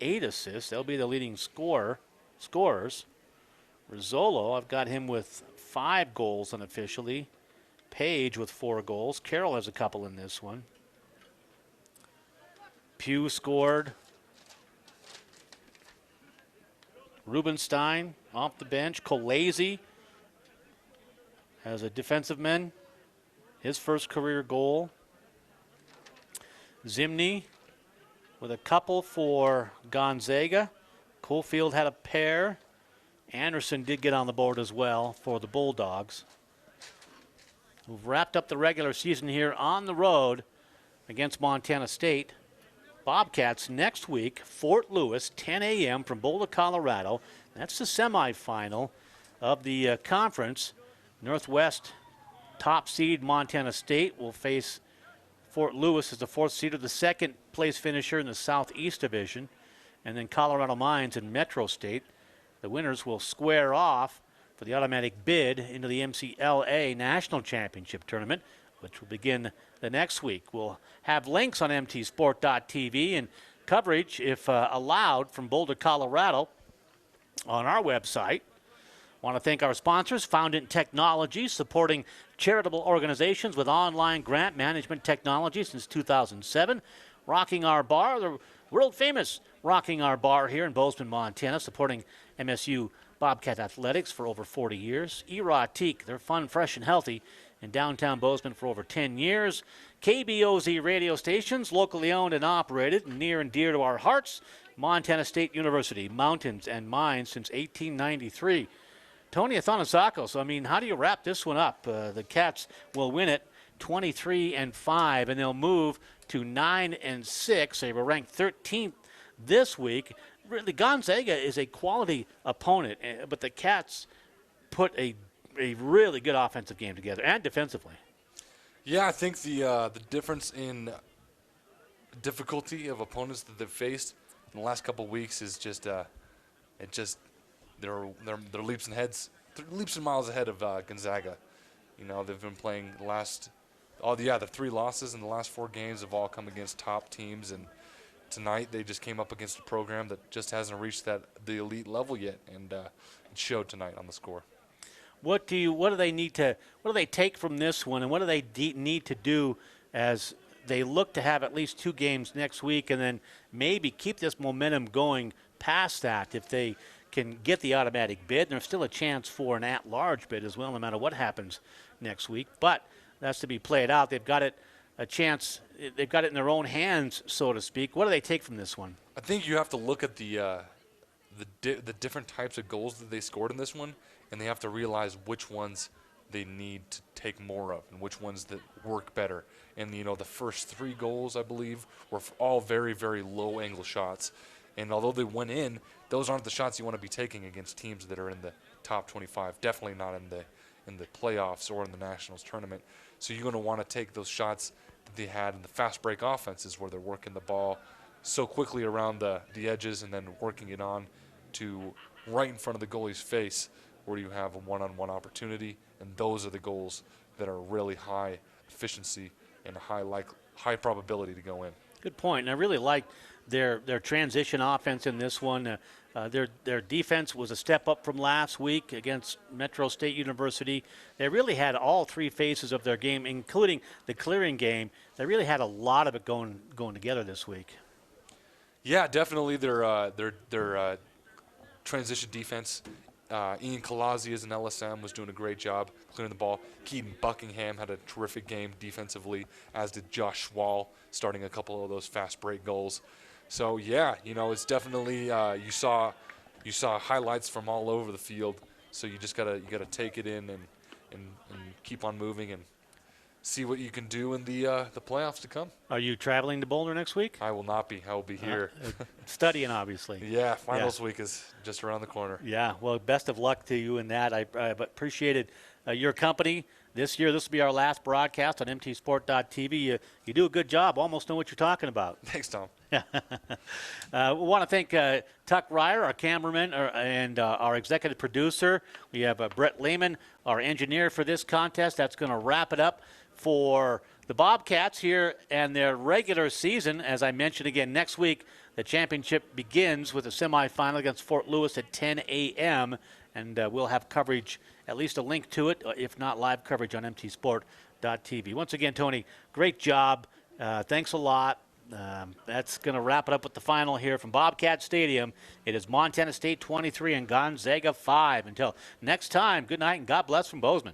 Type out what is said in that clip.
8 assists. They'll be the leading scorers. Rizzolo, I've got him with 5 goals unofficially. Page with 4 goals. Carroll has a couple in this one. Pugh scored. Rubenstein off the bench. Kolese as a defensive man. His first career goal. Zimny with a couple for Gonzaga. Cofield had a pair. Anderson did get on the board as well for the Bulldogs, who've wrapped up the regular season here on the road against Montana State. Bobcats next week, Fort Lewis, 10 a.m. from Boulder, Colorado. That's the semifinal of the conference. Northwest top seed Montana State will face Fort Lewis as the 4th seed, of the 2nd place finisher in the Southeast Division. And then Colorado Mines and Metro State. The winners will square off for the automatic bid into the MCLA National Championship Tournament, which will begin the next week. We'll have links on mtsport.tv and coverage, if allowed, from Boulder, Colorado on our website. Want to thank our sponsors, Foundant Technology, supporting charitable organizations with online grant management technology since 2007. Rocking Our Bar, the world-famous Rocking Our Bar here in Bozeman, Montana, supporting MSU Bobcat Athletics for over 40 years. Erotique, they're fun, fresh, and healthy in downtown Bozeman for over 10 years. KBOZ radio stations, locally owned and operated, near and dear to our hearts. Montana State University, mountains and mines since 1893. Tony Athanasakos, I mean, how do you wrap this one up? The Cats will win it 23-5, and they'll move to 9-6. They were ranked 13th this week. Really, Gonzaga is a quality opponent, but the Cats put a really good offensive game together and defensively. Yeah, I think the difference in difficulty of opponents that they've faced in the last couple of weeks is just they're leaps and miles ahead of Gonzaga. You know, they've been playing the 3 losses in the last 4 games have all come against top teams, and tonight they just came up against a program that just hasn't reached the elite level yet, and it showed tonight on the score. What do they take from this one, and what do they need to do as they look to have at least 2 games next week, and then maybe keep this momentum going past that if they can get the automatic bid? And there's still a chance for an at-large bid as well, no matter what happens next week. But that's to be played out. They've got it in their own hands, so to speak. What do they take from this one? I think you have to look at the different types of goals that they scored in this one, and they have to realize which ones they need to take more of and which ones that work better. And, you know, the first 3 goals, I believe, were all very, very low-angle shots. And although they went in, those aren't the shots you want to be taking against teams that are in the top 25, definitely not in the playoffs or in the Nationals tournament. So you're going to want to take those shots that they had in the fast break offenses where they're working the ball so quickly around the edges and then working it on to right in front of the goalie's face where you have a one-on-one opportunity, and those are the goals that are really high efficiency and high probability to go in. Good point. And I really like their transition offense in this one. Their defense was a step up from last week against Metro State University. They really had all 3 phases of their game, including the clearing game. They really had a lot of it going together this week. Yeah, definitely their transition defense. Ian Kalasi as an LSM was doing a great job clearing the ball. Keaton Buckingham had a terrific game defensively, as did Josh Schwall, starting a couple of those fast break goals. So yeah, you know, it's definitely you saw highlights from all over the field. So you just gotta take it in and keep on moving and see what you can do in the playoffs to come. Are you traveling to Boulder next week? I will not be. I will be here. Studying, obviously. Yeah, finals week is just around the corner. Yeah, well, best of luck to you in that. I appreciated your company this year. This will be our last broadcast on mtsport.tv. You do a good job. Almost know what you're talking about. Thanks, Tom. We want to thank Tuck Ryer, our cameraman, and our executive producer. We have Brett Lehman, our engineer for this contest. That's going to wrap it up for the Bobcats here and their regular season. As I mentioned again, next week The championship begins with a semifinal against Fort Lewis at 10 a.m., and we'll have coverage, at least a link to it, if not live coverage on mtsport.tv. Once again, Tony, great job. Thanks a lot. That's going to wrap it up with the final here from Bobcat Stadium. It is Montana State 23 and Gonzaga 5. Until next time, good night and God bless from Bozeman.